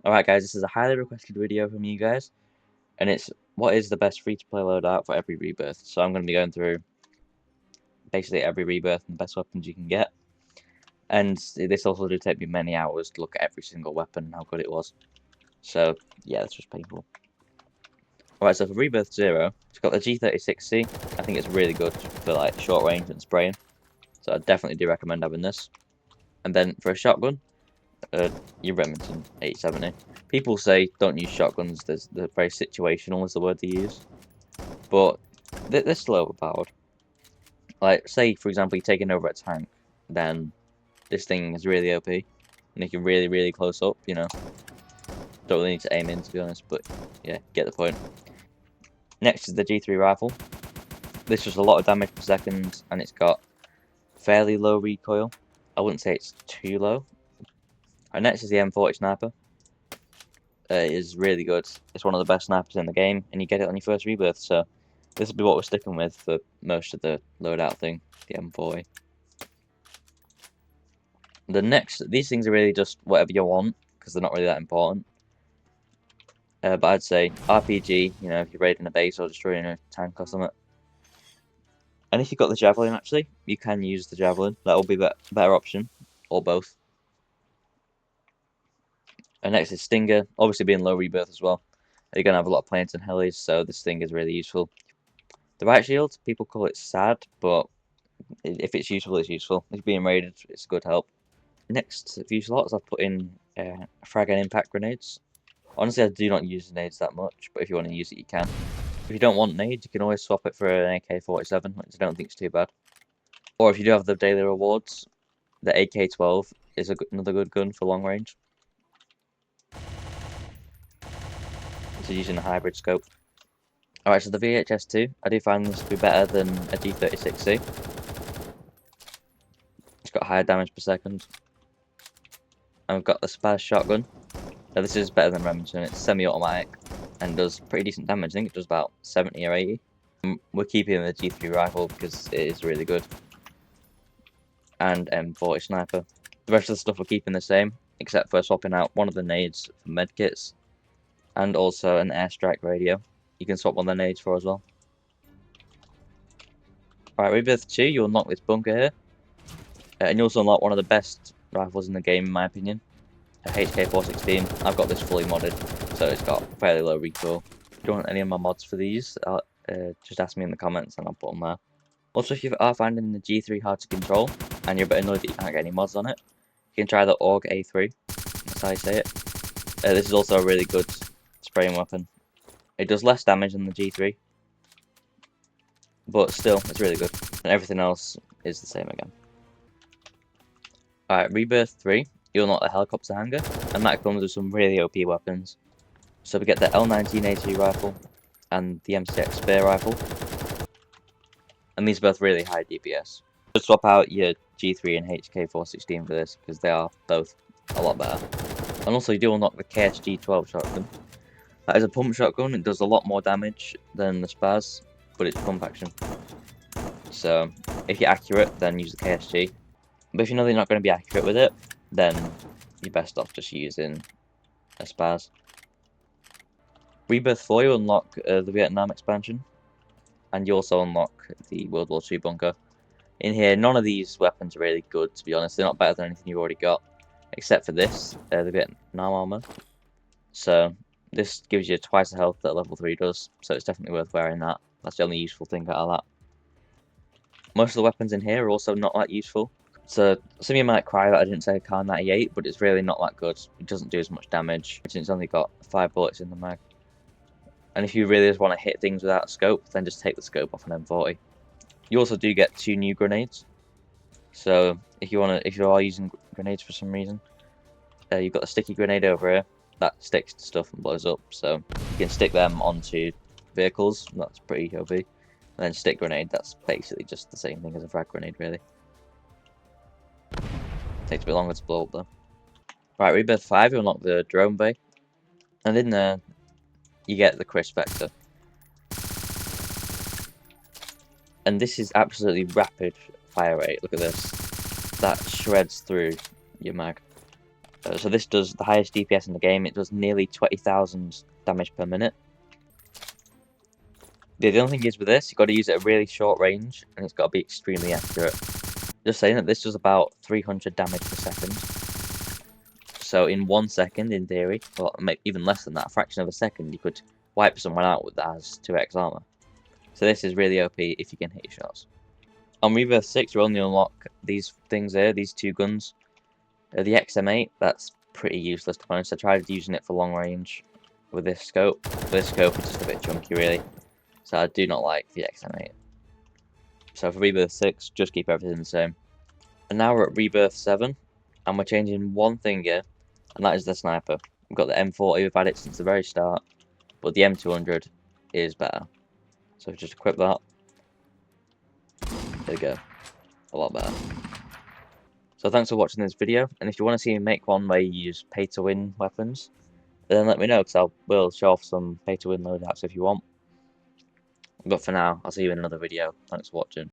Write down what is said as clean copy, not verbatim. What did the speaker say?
Alright guys, this is a highly requested video from you guys, and it's what is the best free-to-play loadout for every rebirth. So I'm going to be going through basically every rebirth and the best weapons you can get. And this also did take me many hours to look at every single weapon and how good it was. So yeah, that's just painful. Alright, so for Rebirth 0, it's got the G36C. I think it's really good for like short range and spraying. So I definitely do recommend having this. And then for a shotgun, your Remington 870. People say don't use shotguns, they're very situational is the word they use. But they're still overpowered. Like, say for example you're taking over a tank, then this thing is really OP. And you can really close up, you know. Don't really need to aim in, to be honest, but yeah, get the point. Next is the G3 rifle. This does a lot of damage per second, and it's got fairly low recoil. I wouldn't say it's too low. And next is the M40 sniper. It is really good. It's one of the best snipers in the game, and you get it on your first rebirth, so this will be what we're sticking with for most of the loadout thing, the M40. These things are really just whatever you want, because they're not really that important. But I'd say RPG, you know, if you're raiding a base or destroying a tank or something. And if you've got the Javelin, actually, you can use the Javelin. That will be a better option, or both. And next is Stinger, obviously being low rebirth as well. You're going to have a lot of planes and helis, so this thing is really useful. The right shield, people call it sad, but if it's useful, it's useful. If you're being raided, it's a good help. Next few slots, I've put in frag and impact grenades. Honestly, I do not use nades that much, but if you want to use it, you can. If you don't want nades, you can always swap it for an AK-47, which I don't think is too bad. Or if you do have the daily rewards, the AK-12 is another good gun for long range. This is using a hybrid scope. Alright, so the VHS-2, I do find this to be better than a G36C. It's got higher damage per second. And we've got the Spaz shotgun. Now this is better than Remington, it's semi-automatic and does pretty decent damage. I think it does about 70 or 80. We're keeping the G3 rifle because it is really good. And M40 sniper. The rest of the stuff we're keeping the same, except for swapping out one of the nades for medkits. And also an airstrike radio. You can swap one of the nades for as well. Alright, Rebirth 2, you unlock this bunker here. And you also unlock one of the best rifles in the game in my opinion. A HK416. I've got this fully modded, so it's got fairly low recoil. If you want any of my mods for these, just ask me in the comments and I'll put them there. Also, if you are finding the G3 hard to control, and you're a bit annoyed that you can't get any mods on it, you can try the AUG A3, that's how you say it. This is also a really good spraying weapon. It does less damage than the G3, but still, it's really good. And everything else is the same again. Alright, Rebirth 3. You'll unlock the helicopter hangar, and that comes with some really OP weapons. So we get the L19A2 rifle and the MCX spear rifle, and these are both really high DPS. Just swap out your G3 and HK416 for this because they are both a lot better. And also you do unlock the KSG-12 shotgun. That is a pump shotgun. It does a lot more damage than the Spaz, but it's pump action. So if you're accurate, then use the KSG. But if you know you're not going to be accurate with it, then you're best off just using a Spaz. Rebirth 4, you unlock the Vietnam expansion, and you also unlock the World War II bunker. In here, none of these weapons are really good, to be honest. They're not better than anything you've already got, except for this, the Vietnam armor. So this gives you twice the health that level 3 does, so it's definitely worth wearing that. That's the only useful thing out of that. Most of the weapons in here are also not that useful. So some of you might cry that I didn't say Kar 98, but it's really not that good. It doesn't do as much damage, since it's only got 5 bullets in the mag. And if you really just want to hit things without a scope, then just take the scope off an M40. You also do get 2 new grenades. So if you are using grenades for some reason, you've got the sticky grenade over here that sticks to stuff and blows up. So you can stick them onto vehicles. That's pretty OP. And then stick grenade. That's basically just the same thing as a frag grenade, really. Takes a bit longer to blow up though. Right, Rebirth 5, you unlock the drone bay. And in there, you get the Crisp Vector. And this is absolutely rapid fire rate. Look at this. That shreds through your mag. So this does the highest DPS in the game. It does nearly 20,000 damage per minute. The only thing is with this, you've got to use it at really short range, and it's got to be extremely accurate. Just saying that this does about 300 damage per second. So in 1 second, in theory, well, even less than that, a fraction of a second, you could wipe someone out that has 2x armor. So this is really OP if you can hit your shots. On Rebirth 6, you only unlock these things here, these two guns. The XM8, that's pretty useless to be honest. I tried using it for long range with this scope. This scope is just a bit chunky really. So I do not like the XM8. So for Rebirth 6, just keep everything the same. And now we're at Rebirth 7, and we're changing one thing here, and that is the sniper. We've got the M40, we've had it since the very start, but the M200 is better. So just equip that. There we go. A lot better. So thanks for watching this video, and if you want to see me make one where you use pay-to-win weapons, then let me know, because I will show off some pay-to-win loadouts if you want. But for now, I'll see you in another video. Thanks for watching.